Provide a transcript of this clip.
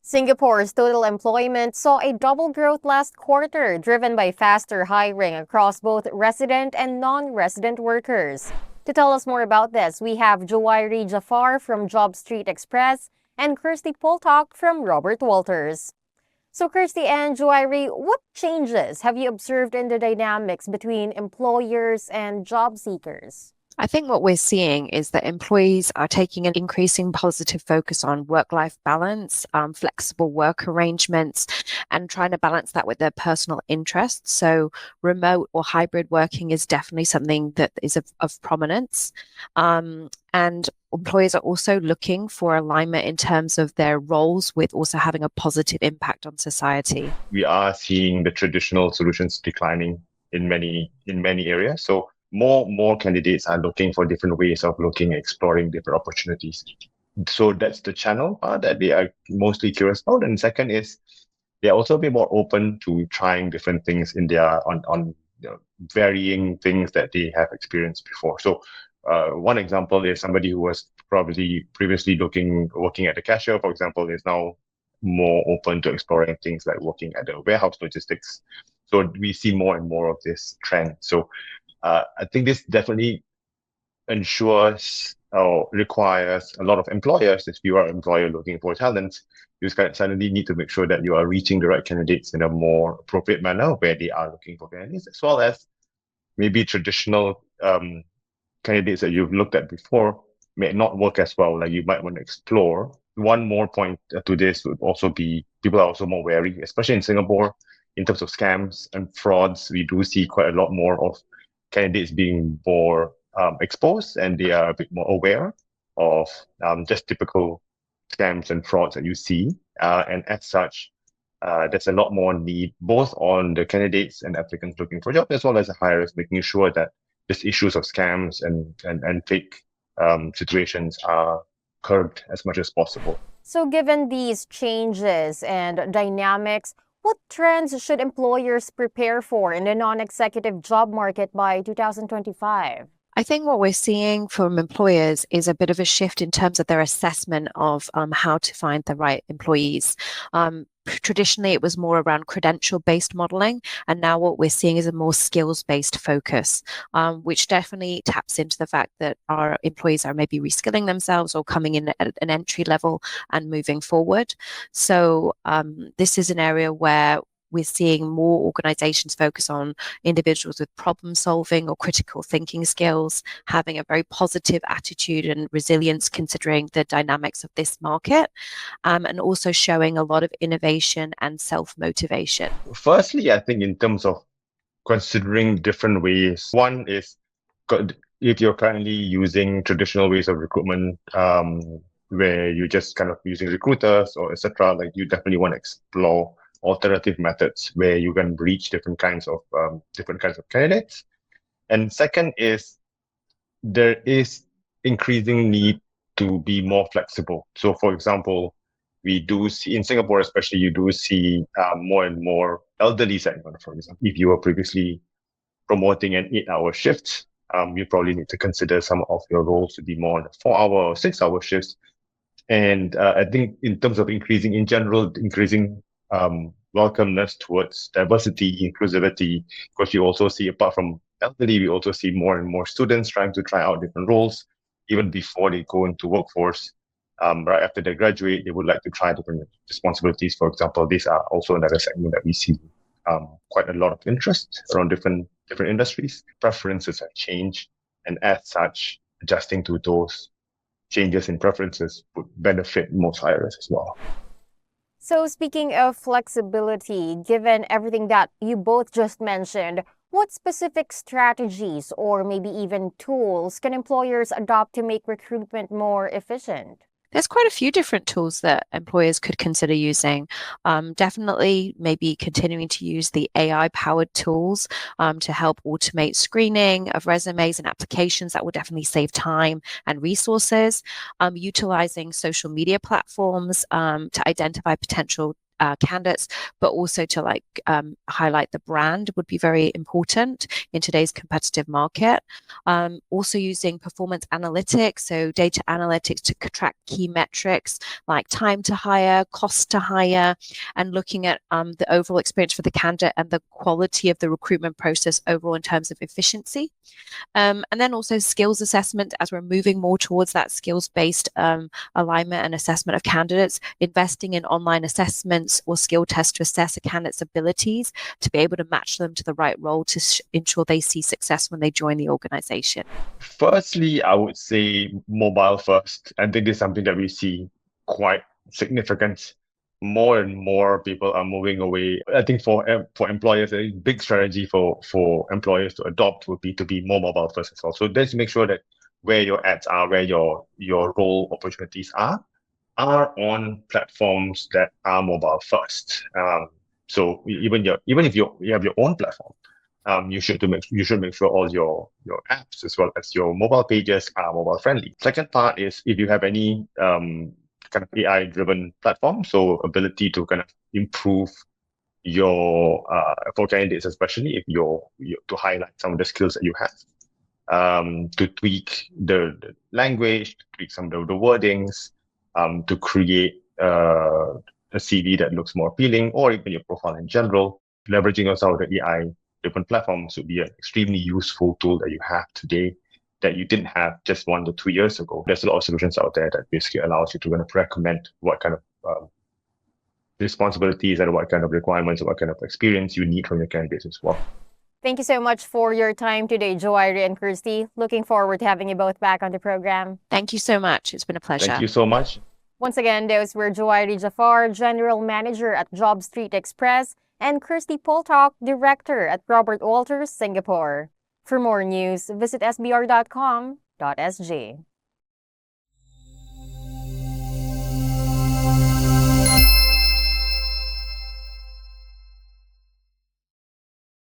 Singapore's total employment saw a double growth last quarter, driven by faster hiring across both resident and non-resident workers. To tell us more about this, we have Juwairi Jafar from Job Street Express and Kirsty Poltok from Robert Walters. So Kirsty and Juwairi, what changes have you observed in the dynamics between employers and job seekers? I think what we're seeing is that employees are taking an increasing positive focus on work-life balance, flexible work arrangements, and trying to balance that with their personal interests. So remote or hybrid working is definitely something that is of prominence. And employers are also looking for alignment in terms of their roles with also having a positive impact on society. We are seeing the traditional solutions declining in many areas. So more candidates are looking for different ways of exploring different opportunities. So that's the channel that they are mostly curious about. And second is they're also a bit more open to trying different things in their on varying things that they have experienced before. So one example is somebody who was probably previously working at the cashier, for example, is now more open to exploring things like working at the warehouse logistics. So we see more and more of this trend. So I think this definitely ensures or requires a lot of employers. If you are an employer looking for talent, you suddenly need to make sure that you are reaching the right candidates in a more appropriate manner where they are looking for candidates, as well as maybe traditional candidates that you've looked at before may not work as well. Like you might want to explore. One more point to this would also be people are also more wary, especially in Singapore, in terms of scams and frauds. We do see quite a lot more of candidates being more exposed, and they are a bit more aware of just typical scams and frauds that you see. And as such, there's a lot more need both on the candidates and applicants looking for jobs, as well as the hirers, making sure that these issues of scams and fake situations are curbed as much as possible. So given these changes and dynamics, what trends should employers prepare for in the non-executive job market by 2025? I think what we're seeing from employers is a bit of a shift in terms of their assessment of how to find the right employees. Traditionally, it was more around credential-based modeling, and now what we're seeing is a more skills-based focus, which definitely taps into the fact that our employees are maybe reskilling themselves or coming in at an entry level and moving forward. So this is an area where we're seeing more organizations focus on individuals with problem solving or critical thinking skills, having a very positive attitude and resilience considering the dynamics of this market, and also showing a lot of innovation and self-motivation. Firstly, I think in terms of considering different ways, one is if you're currently using traditional ways of recruitment, where you're just kind of using recruiters or etc., like you definitely want to explore alternative methods where you can reach different kinds of candidates. And second is there is increasing need to be more flexible. So for example, we do see in Singapore, especially, you do see more and more elderly segment, for example. If you were previously promoting an 8-hour shift, you probably need to consider some of your roles to be more on 4-hour or 6-hour shifts. And I think in terms of increasing welcomeness towards diversity, inclusivity, because you also see, apart from elderly, we also see more and more students trying to try out different roles, even before they go into workforce. Right after they graduate, they would like to try different responsibilities. For example, these are also another segment that we see quite a lot of interest around different industries. Preferences have changed, and as such, adjusting to those changes in preferences would benefit most hirers as well. So speaking of flexibility, given everything that you both just mentioned, what specific strategies or maybe even tools can employers adopt to make recruitment more efficient? There's quite a few different tools that employers could consider using. Definitely maybe continuing to use the AI-powered tools to help automate screening of resumes and applications. That will definitely save time and resources. Utilizing social media platforms to identify potential candidates, but also to highlight the brand would be very important in today's competitive market. Also using performance analytics, so data analytics to track key metrics like time to hire, cost to hire, and looking at the overall experience for the candidate and the quality of the recruitment process overall in terms of efficiency. And then also skills assessment, as we're moving more towards that skills-based alignment and assessment of candidates, investing in online assessments or skill tests to assess a candidate's abilities to be able to match them to the right role to ensure they see success when they join the organization. Firstly, I would say mobile first. I think this is something that we see quite significant. More and more people are moving away. I think for employers, a big strategy for employers to adopt would be to be more mobile first as well. So let's make sure that where your ads are, where your role opportunities are on platforms that are mobile first. So even if you have your own platform, you should make sure all your apps as well as your mobile pages are mobile friendly. Second part is if you have any kind of AI driven platform, so ability to kind of improve your for candidates, especially if you to highlight some of the skills that you have, to tweak the language, to tweak some of the wordings, to create a CV that looks more appealing, or even your profile in general. Leveraging also the AI different platforms would be an extremely useful tool that you have today that you didn't have just 1 to 2 years ago. There's a lot of solutions out there that basically allows you to kind of recommend what kind of responsibilities and what kind of requirements, what kind of experience you need from your candidates as well. Thank you so much for your time today, Joairi and Kirsty. Looking forward to having you both back on the program. Thank you so much. It's been a pleasure. Thank you so much. Once again, those were Joairi Jafar, General Manager at Job Street Express, and Kirsty Poltalk, Director at Robert Walters, Singapore. For more news, visit sbr.com.sg.